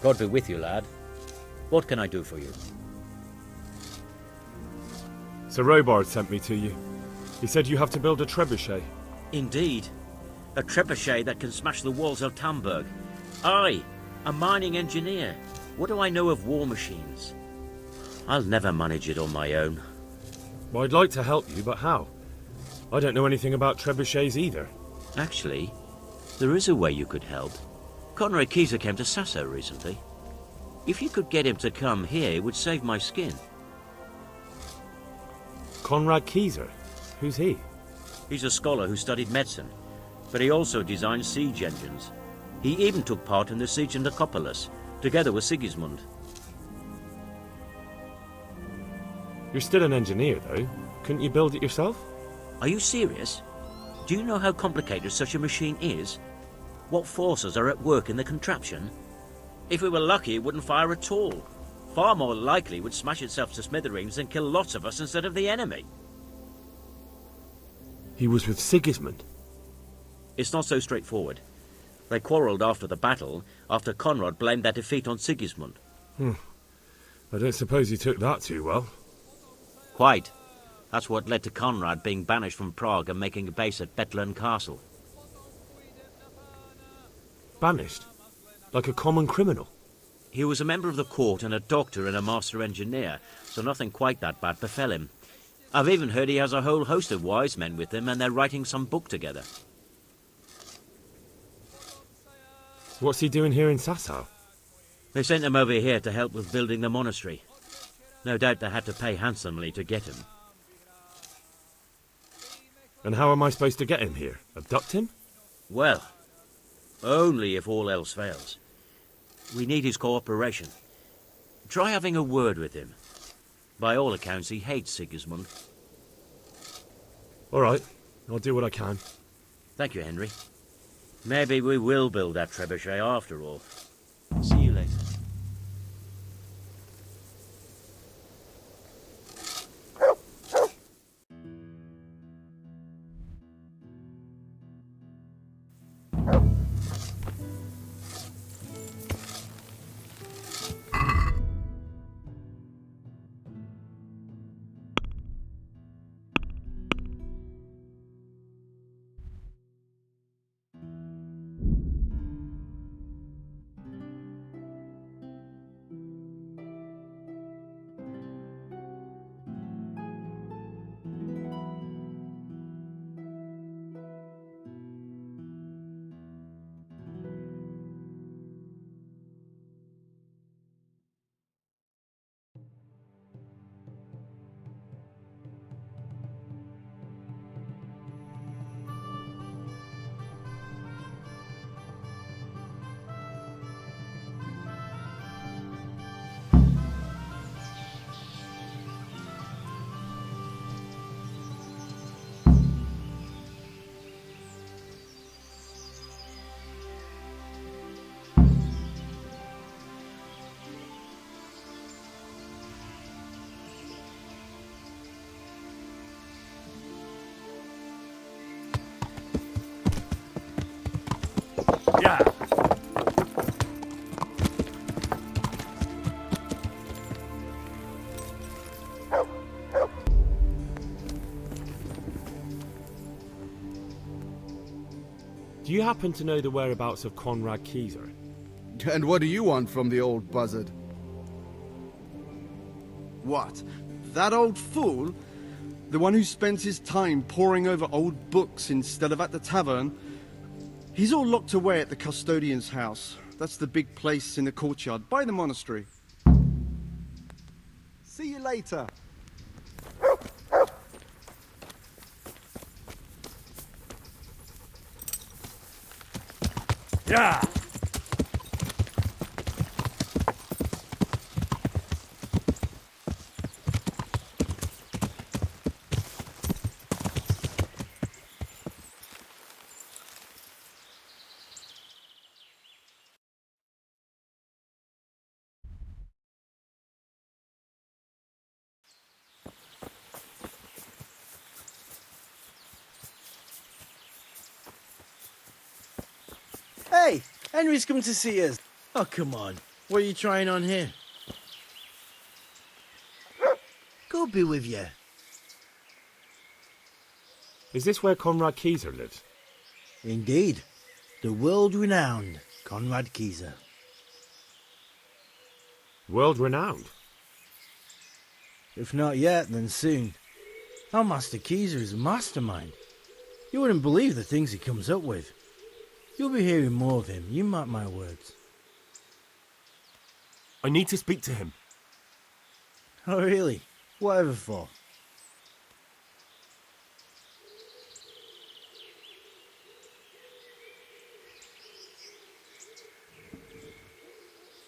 God be with you, lad. What can I do for you? Sir Robard sent me to you. He said you have to build a trebuchet. Indeed. A trebuchet that can smash the walls of Tamburg. I, a mining engineer. What do I know of war machines? I'll never manage it on my own. Well, I'd like to help you, but how? I don't know anything about trebuchets either. Actually, there is a way you could help. Konrad Kyeser came to Sasso recently. If you could get him to come here, it would save my skin. Konrad Kyeser? Who's he? He's a scholar who studied medicine, but he also designed siege engines. He even took part in the siege of Nicopolis, together with Sigismund. You're still an engineer, though. Couldn't you build it yourself? Are you serious? Do you know how complicated such a machine is? What forces are at work in the contraption? If we were lucky, it wouldn't fire at all. Far more likely it would smash itself to smithereens and kill lots of us instead of the enemy. He was with Sigismund. It's not so straightforward. They quarrelled after the battle, after Konrad blamed their defeat on Sigismund. I don't suppose he took that too well. Quite. That's what led to Konrad being banished from Prague and making a base at Bethlen Castle. Banished? Like a common criminal? He was a member of the court and a doctor and a master engineer, so nothing quite that bad befell him. I've even heard he has a whole host of wise men with him and they're writing some book together. What's he doing here in Sassau? They sent him over here to help with building the monastery. No doubt they had to pay handsomely to get him. And how am I supposed to get him here? Abduct him? Well, only if all else fails. We need his cooperation. Try having a word with him. By all accounts, he hates Sigismund. All right, I'll do what I can. Thank you, Henry. Maybe we will build that trebuchet after all. See you later. Yeah. Do you happen to know the whereabouts of Konrad Kyeser? And what do you want from the old buzzard? What? That old fool? The one who spends his time poring over old books instead of at the tavern? He's all locked away at the custodian's house. That's the big place in the courtyard by the monastery. See you later. Yeah. Hey, Henry's come to see us. Oh, come on. What are you trying on here? God be with you. Is this where Konrad Kyeser lives? Indeed. The world-renowned Konrad Kyeser. World renowned? If not yet, then soon. Our Master Kyeser is a mastermind. You wouldn't believe the things he comes up with. You'll be hearing more of him, you mark my words. I need to speak to him. Oh really? Whatever for?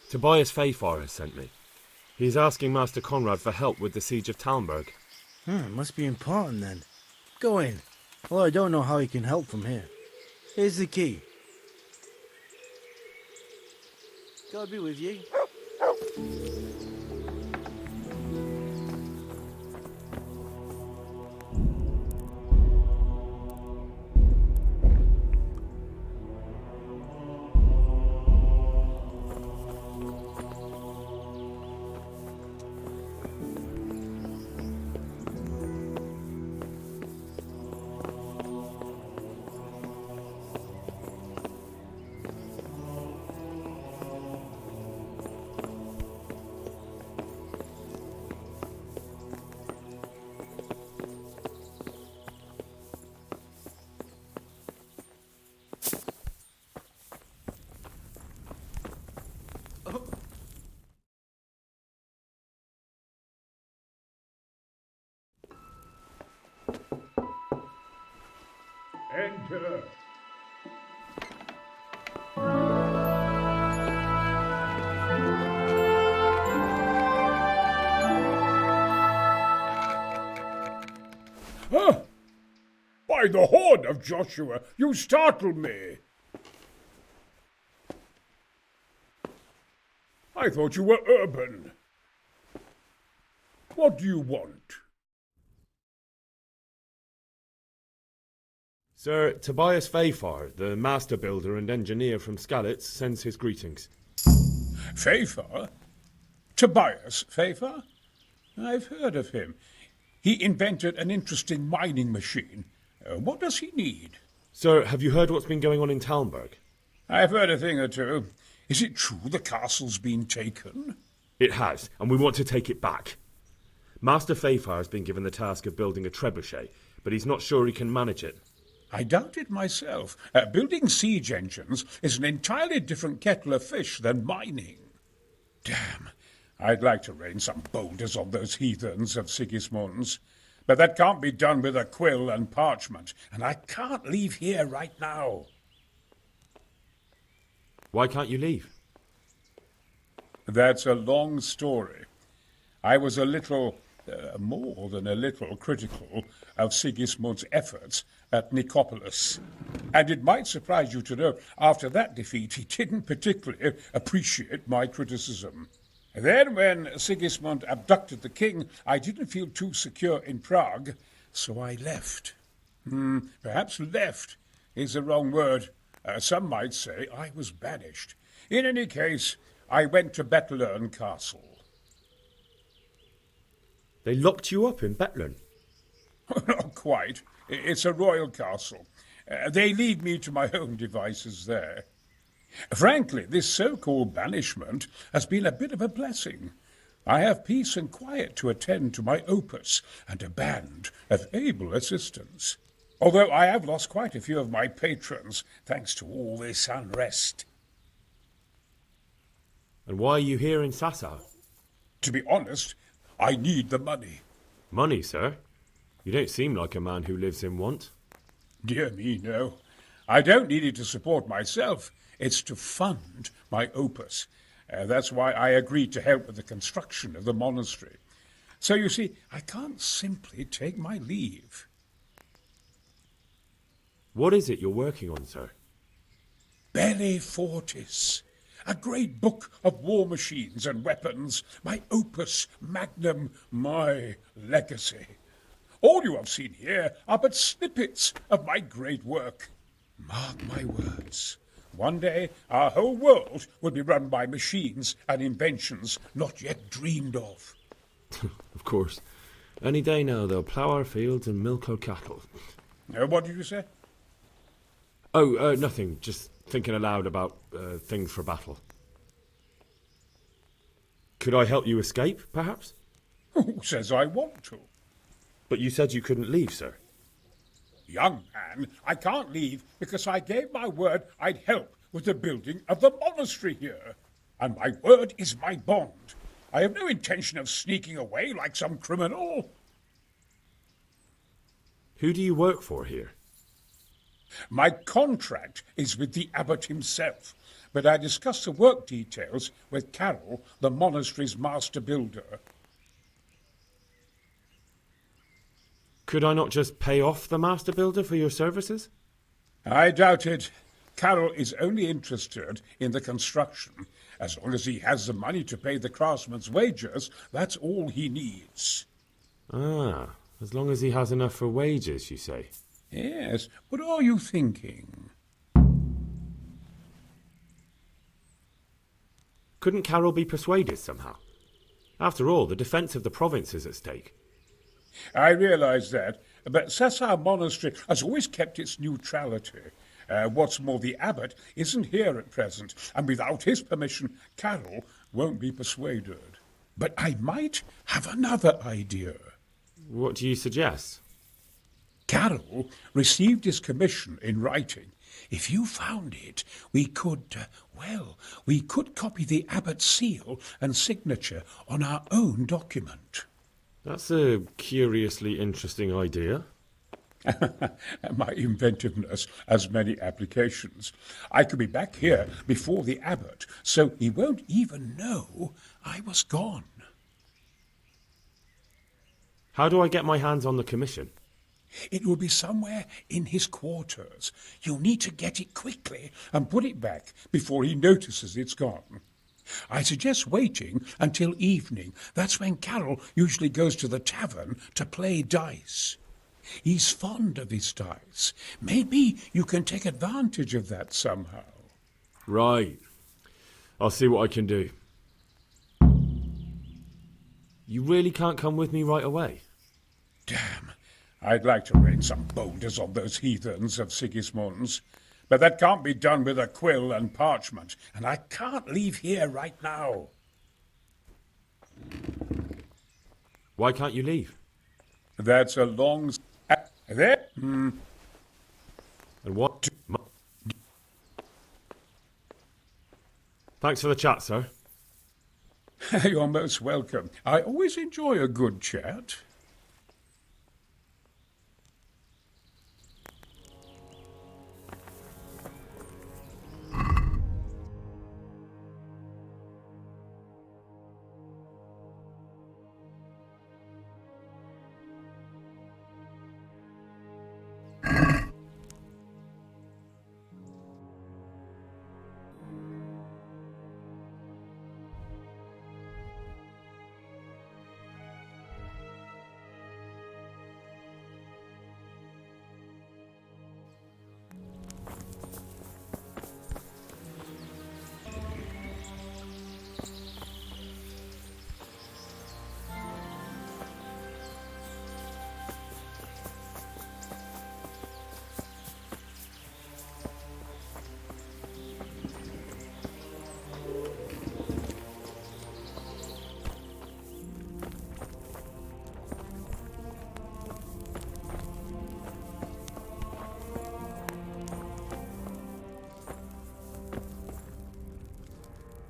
Tobias Fayfar has sent me. He's asking Master Konrad for help with the siege of Talmberg. Must be important then. Go in. Although I don't know how he can help from here. Here's the key. God be with you. Enter. Huh? By the horn of Joshua, you startle me. I thought you were urban. What do you want? Sir, Tobias Fayfar, the master builder and engineer from Skalitz, sends his greetings. Fayfar? Tobias Fayfar? I've heard of him. He invented an interesting mining machine. What does he need? Sir, have you heard what's been going on in Talmberg? I've heard a thing or two. Is it true the castle's been taken? It has, and we want to take it back. Master Fayfar has been given the task of building a trebuchet, but he's not sure he can manage it. I doubt it myself. Building siege engines is an entirely different kettle of fish than mining. Damn, I'd like to rain some boulders on those heathens of Sigismund's. But that can't be done with a quill and parchment, and I can't leave here right now. Why can't you leave? That's a long story. I was a little, more than a little, critical of Sigismund's efforts at Nicopolis. And it might surprise you to know, after that defeat, he didn't particularly appreciate my criticism. Then, when Sigismund abducted the king, I didn't feel too secure in Prague, so I left. Perhaps left is the wrong word. Some might say I was banished. In any case, I went to Bettlern Castle. They locked you up in Bettlern? Not quite. It's a royal castle. They leave me to my own devices there. Frankly, this so-called banishment has been a bit of a blessing. I have peace and quiet to attend to my opus and a band of able assistants. Although I have lost quite a few of my patrons, thanks to all this unrest. And why are you here in Sassa? To be honest, I need the money. Money, sir? You don't seem like a man who lives in want. Dear me, no. I don't need it to support myself. It's to fund my opus. That's why I agreed to help with the construction of the monastery. So, you see, I can't simply take my leave. What is it you're working on, sir? Belli Fortis, a great book of war machines and weapons, my opus magnum, my legacy. All you have seen here are but snippets of my great work. Mark my words, One day, our whole world will be run by machines and inventions not yet dreamed of. Of course. Any day now they'll plough our fields and milk our cattle. What did you say? Oh, nothing. Just thinking aloud about things for battle. Could I help you escape, perhaps? Who says I want to? But you said you couldn't leave, sir. Young man, I can't leave because I gave my word I'd help with the building of the monastery here. And my word is my bond. I have no intention of sneaking away like some criminal. Who do you work for here? My contract is with the abbot himself, but I discussed the work details with Carol, the monastery's master builder. Could I not just pay off the master builder for your services? I doubt it. Carol is only interested in the construction. As long as he has the money to pay the craftsmen's wages, that's all he needs. Ah, as long as he has enough for wages, you say? Yes, what are you thinking? Couldn't Carol be persuaded somehow? After all, the defence of the province is at stake. I realize that, but Cesar Monastery has always kept its neutrality. What's more, the abbot isn't here at present, and without his permission, Carol won't be persuaded. But I might have another idea. What do you suggest? Carol received his commission in writing. If you found it, we could copy the abbot's seal and signature on our own document. That's a curiously interesting idea. My inventiveness has many applications. I could be back here before the abbot, so he won't even know I was gone. How do I get my hands on the commission? It will be somewhere in his quarters. You'll need to get it quickly and put it back before he notices it's gone. I suggest waiting until evening. That's when Carol usually goes to the tavern to play dice. He's fond of his dice. Maybe you can take advantage of that somehow. Right. I'll see what I can do. You really can't come with me right away? Damn. I'd like to rain some boulders on those heathens of Sigismund's. But that can't be done with a quill and parchment, and I can't leave here right now. Why can't you leave? That's a long... There? And what... Thanks for the chat, sir. You're most welcome. I always enjoy a good chat.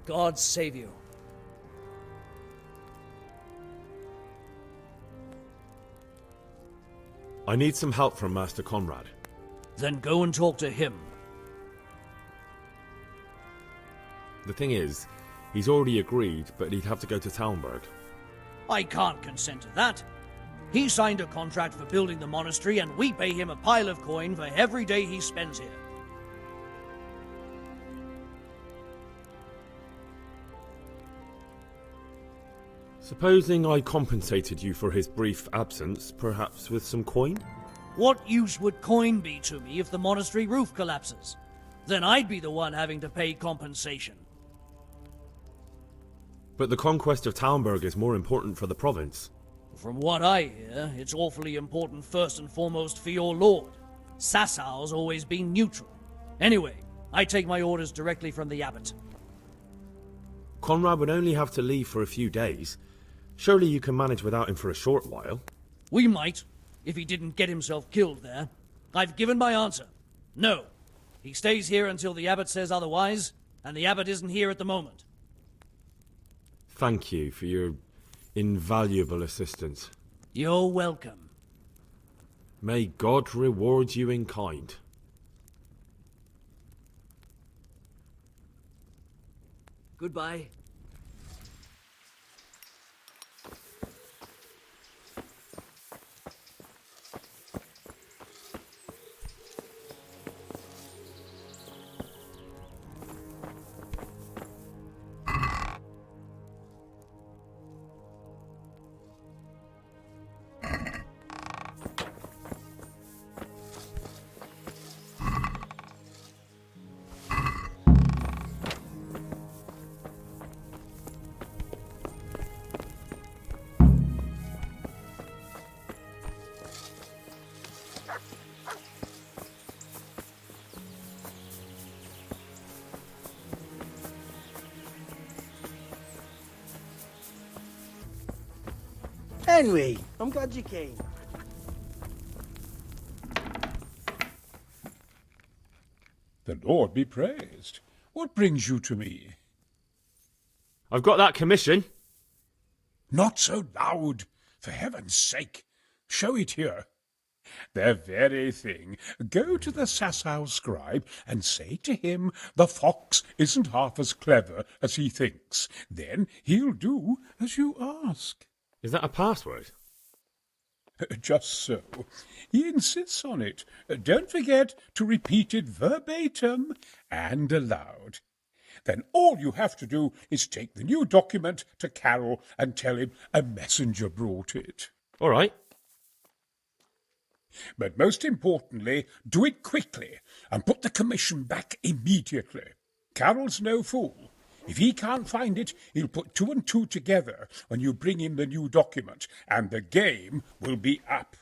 God save you. I need some help from Master Konrad. Then go and talk to him. The thing is, he's already agreed, but he'd have to go to Talmberg. I can't consent to that. He signed a contract for building the monastery, and we pay him a pile of coin for every day he spends here. Supposing I compensated you for his brief absence, perhaps with some coin? What use would coin be to me if the monastery roof collapses? Then I'd be the one having to pay compensation. But the conquest of Talmberg is more important for the province. From what I hear, it's awfully important first and foremost for your lord. Sassau's always been neutral. Anyway, I take my orders directly from the abbot. Konrad would only have to leave for a few days. Surely you can manage without him for a short while. We might, if he didn't get himself killed there. I've given my answer. No. He stays here until the abbot says otherwise, and the abbot isn't here at the moment. Thank you for your invaluable assistance. You're welcome. May God reward you in kind. Goodbye. Henry, I'm glad you came. The Lord be praised. What brings you to me? I've got that commission. Not so loud, for heaven's sake. Show it here. The very thing. Go to the Sassau scribe and say to him the fox isn't half as clever as he thinks. Then he'll do as you ask. Is that a password? Just so. He insists on it. Don't forget to repeat it verbatim and aloud. Then all you have to do is take the new document to Carol and tell him a messenger brought it. All right. But most importantly, do it quickly and put the commission back immediately. Carol's no fool. If he can't find it, he'll put 2 and 2 together when you bring him the new document, and the game will be up.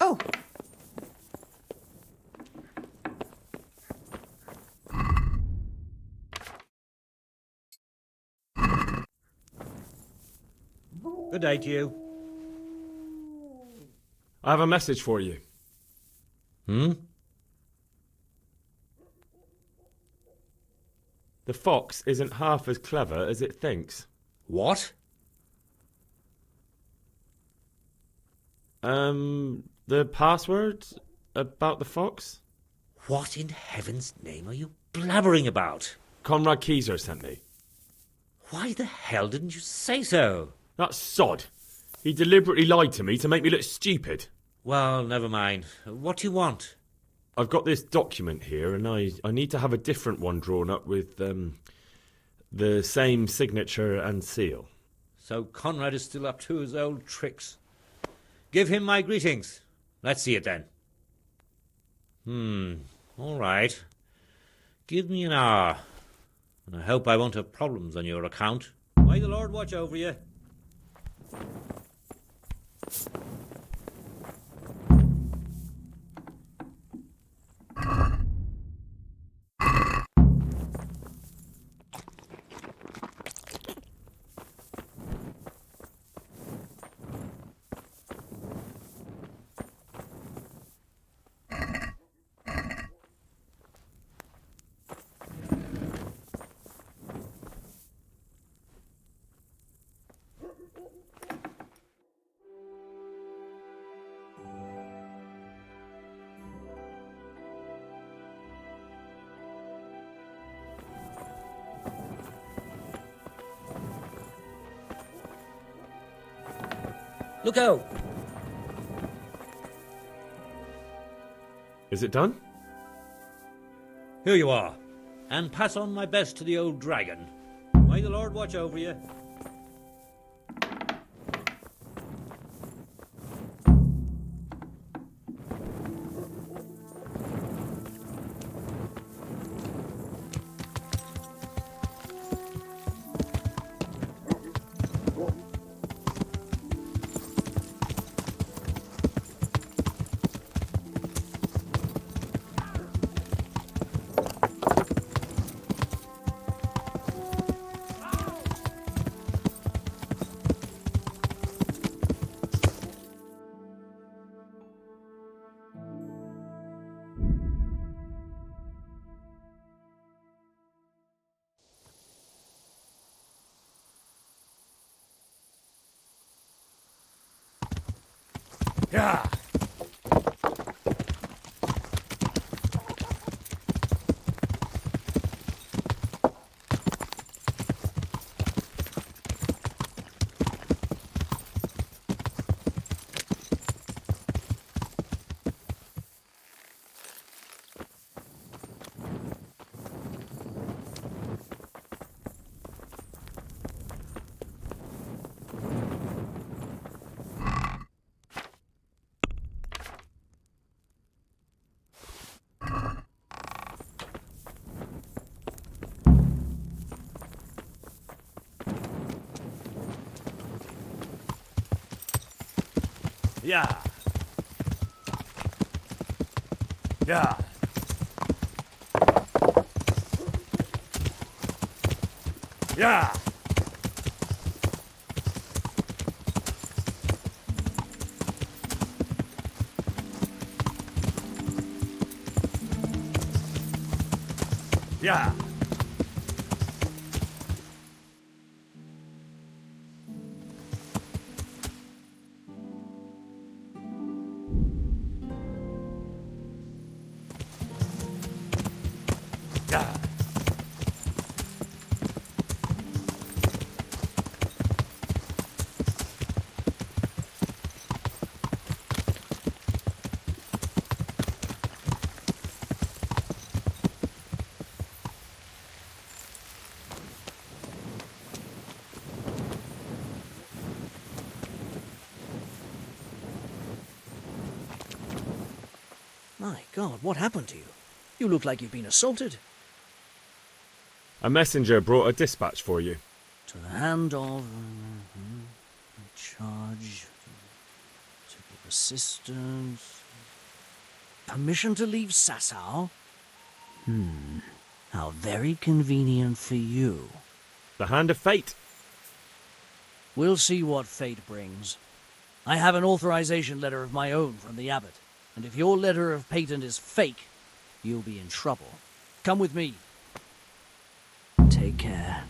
Oh! Good day to you. I have a message for you. The fox isn't half as clever as it thinks. What? The password about the fox? What in heaven's name are you blabbering about? Konrad Kyeser sent me. Why the hell didn't you say so? That sod. He deliberately lied to me to make me look stupid. Well, never mind. What do you want? I've got this document here, and I need to have a different one drawn up with the same signature and seal. So Konrad is still up to his old tricks. Give him my greetings. Let's see it then. All right. Give me an hour. And I hope I won't have problems on your account. May the Lord watch over you. Look out! Is it done? Here you are. And pass on my best to the old dragon. May the Lord watch over you. Yeah. Yeah. Yeah. Yeah. Yeah. Yeah. My God, what happened to you? You look like you've been assaulted. A messenger brought a dispatch for you. To the hand of... charge... to give assistance... Permission to leave Sasau? How very convenient for you. The hand of fate. We'll see what fate brings. I have an authorization letter of my own from the abbot, and if your letter of patent is fake, you'll be in trouble. Come with me. Take care.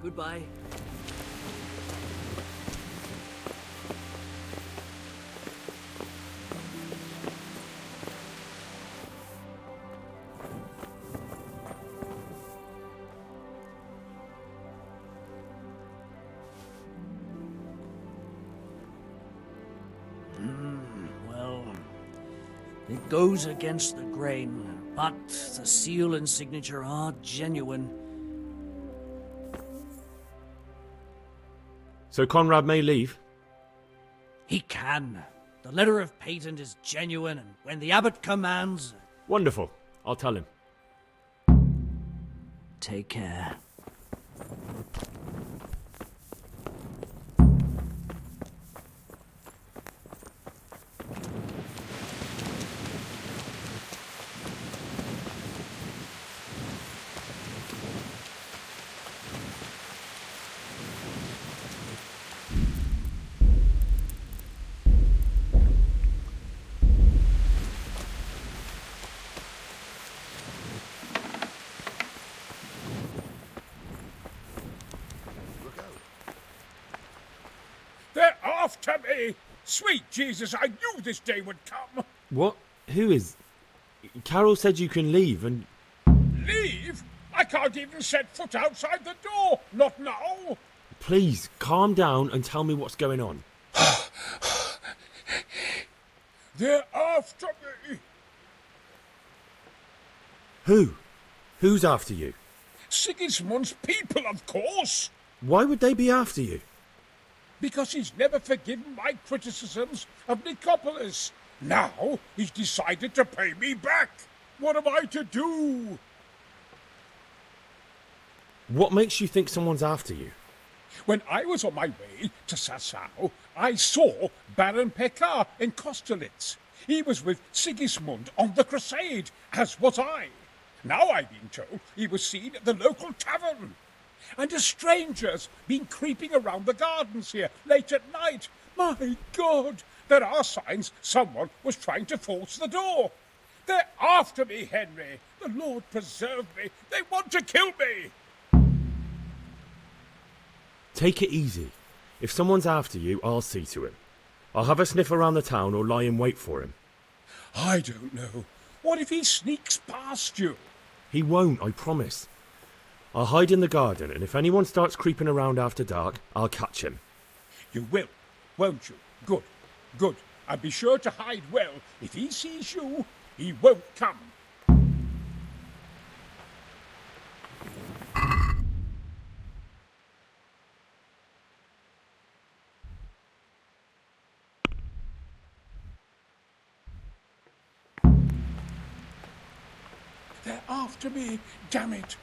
Goodbye. Well, it goes against the grain, but the seal and signature are genuine. So Konrad may leave? He can. The letter of patent is genuine, and when the abbot commands... Wonderful. I'll tell him. Take care. They're after me! Sweet Jesus, I knew this day would come! What? Who is... Carol said you can leave and... Leave? I can't even set foot outside the door! Not now! Please, calm down and tell me what's going on. They're after me! Who? Who's after you? Sigismund's people, of course! Why would they be after you? Because he's never forgiven my criticisms of Nicopolis. Now he's decided to pay me back. What am I to do? What makes you think someone's after you? When I was on my way to Sassau, I saw Baron Pekar in Kosterlitz. He was with Sigismund on the crusade, as was I. Now I've been told he was seen at the local tavern. And a stranger's been creeping around the gardens here late at night. My God, there are signs someone was trying to force the door. They're after me, Henry. The Lord preserve me. They want to kill me. Take it easy. If someone's after you, I'll see to him. I'll have a sniff around the town or lie in wait for him. I don't know. What if he sneaks past you? He won't, I promise. I'll hide in the garden, and if anyone starts creeping around after dark, I'll catch him. You will, won't you? Good, good. And be sure to hide well. If he sees you, he won't come. They're after me, damn it.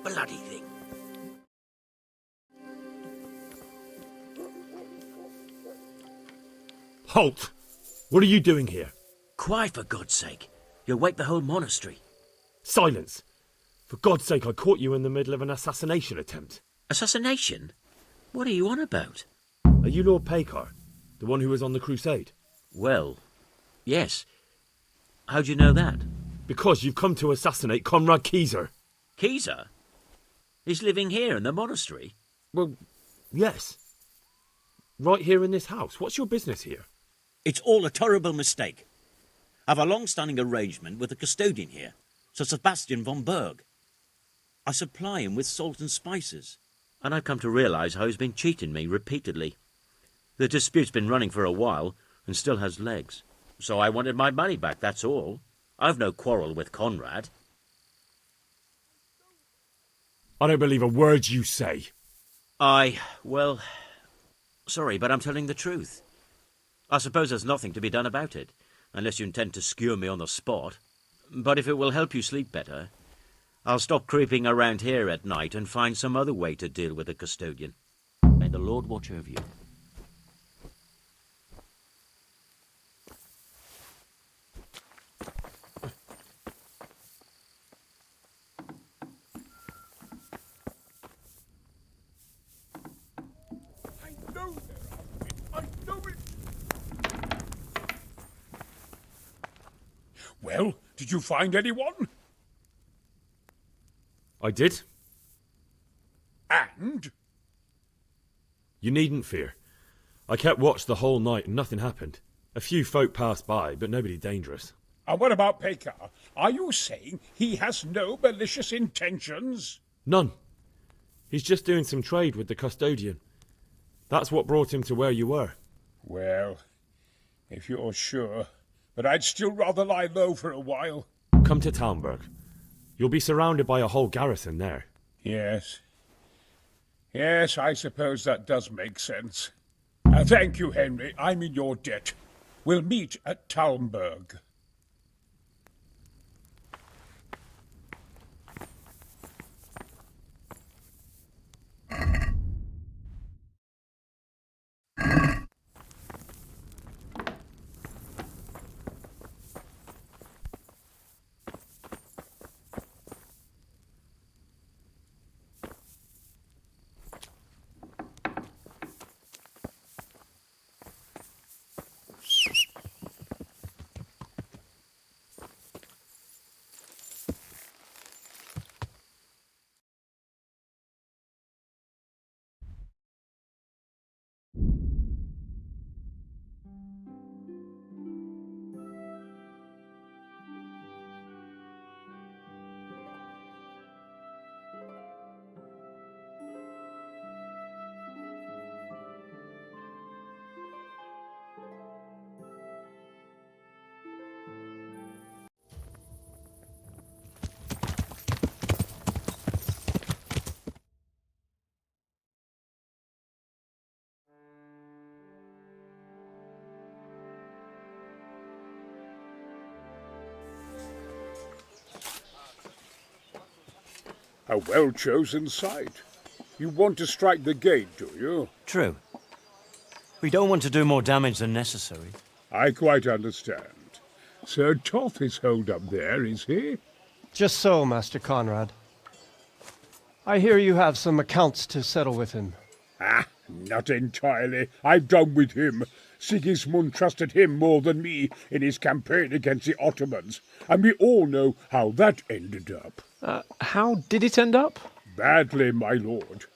Bloody thing. Halt! What are you doing here? Quiet, for God's sake. You'll wake the whole monastery. Silence! For God's sake, I caught you in the middle of an assassination attempt. Assassination? What are you on about? Are you Lord Pekar? The one who was on the crusade? Well, yes. How'd you know that? Because you've come to assassinate Konrad Kyeser. Kyeser? He's living here in the monastery? Well, yes. Right here in this house. What's your business here? It's all a terrible mistake. I've a long-standing arrangement with the custodian here, Sir Sebastian von Berg. I supply him with salt and spices, and I've come to realise how he's been cheating me repeatedly. The dispute's been running for a while and still has legs. So I wanted my money back, that's all. I've no quarrel with Konrad. I don't believe a word you say. Well, sorry, but I'm telling the truth. I suppose there's nothing to be done about it, unless you intend to skewer me on the spot. But if it will help you sleep better, I'll stop creeping around here at night and find some other way to deal with the custodian. May the Lord watch over you. I know there are. I know it. Well, did you find anyone? I did. And? You needn't fear. I kept watch the whole night and nothing happened. A few folk passed by, but nobody dangerous. And what about Pekar? Are you saying he has no malicious intentions? None. He's just doing some trade with the custodian. That's what brought him to where you were. Well, if you're sure. But I'd still rather lie low for a while. Come to Talmberg. You'll be surrounded by a whole garrison there. Yes. Yes, I suppose that does make sense. Thank you, Henry. I'm in your debt. We'll meet at Talmberg. A well-chosen site. You want to strike the gate, do you? True. We don't want to do more damage than necessary. I quite understand. Sir Toth is holed up there, is he? Just so, Master Konrad. I hear you have some accounts to settle with him. Ah, not entirely. I've done with him. Sigismund trusted him more than me in his campaign against the Ottomans, and we all know how that ended up. How did it end up? Badly, my lord.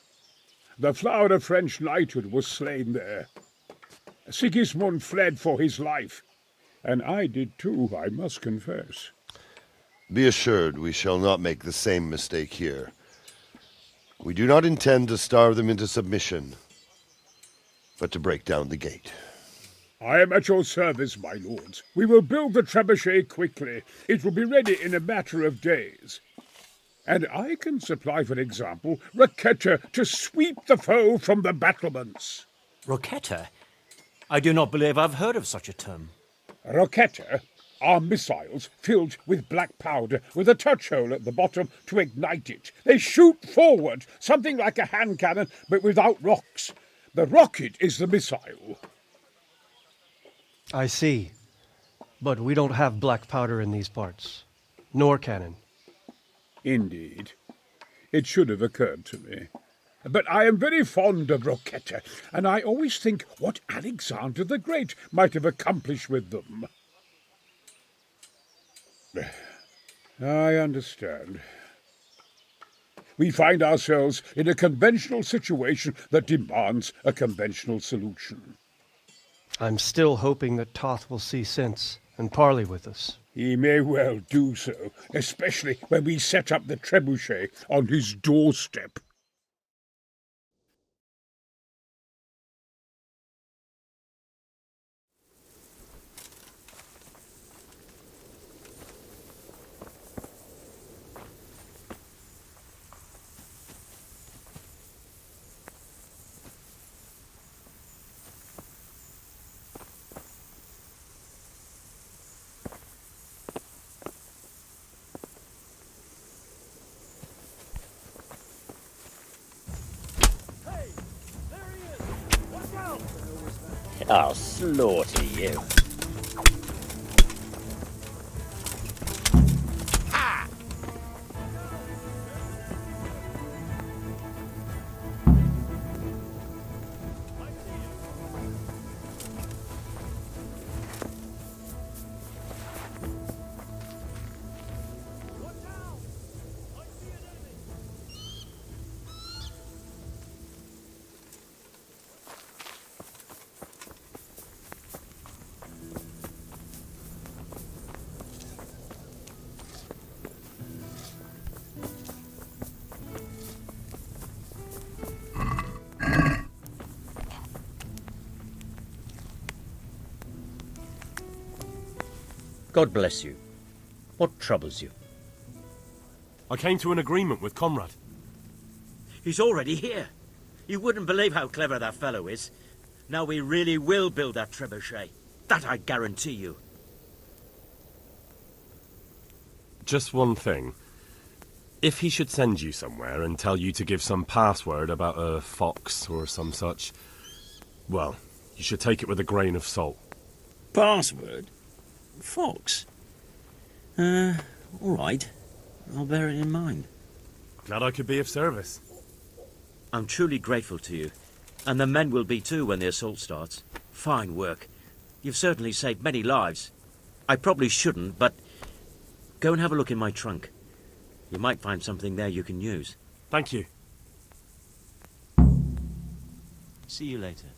The flower of French knighthood was slain there. Sigismund fled for his life, and I did too, I must confess. Be assured we shall not make the same mistake here. We do not intend to starve them into submission, but to break down the gate. I am at your service, my lords. We will build the trebuchet quickly. It will be ready in a matter of days. And I can supply, for example, Raketa to sweep the foe from the battlements. Roquetta? I do not believe I've heard of such a term. Raketa are missiles filled with black powder with a touch hole at the bottom to ignite it. They shoot forward, something like a hand cannon, but without rocks. The rocket is the missile. I see. But we don't have black powder in these parts. Nor cannon. Indeed. It should have occurred to me. But I am very fond of Roquetta, and I always think what Alexander the Great might have accomplished with them. I understand. We find ourselves in a conventional situation that demands a conventional solution. I'm still hoping that Toth will see sense and parley with us. He may well do so, especially when we set up the trebuchet on his doorstep. I'll slaughter you. God bless you. What troubles you? I came to an agreement with Konrad. He's already here. You wouldn't believe how clever that fellow is. Now we really will build that trebuchet. That I guarantee you. Just one thing. If he should send you somewhere and tell you to give some password about a fox or some such, well, you should take it with a grain of salt. Password? Fox? All right. I'll bear it in mind. Glad I could be of service. I'm truly grateful to you. And the men will be too when the assault starts. Fine work. You've certainly saved many lives. I probably shouldn't, but go and have a look in my trunk. You might find something there you can use. Thank you. See you later.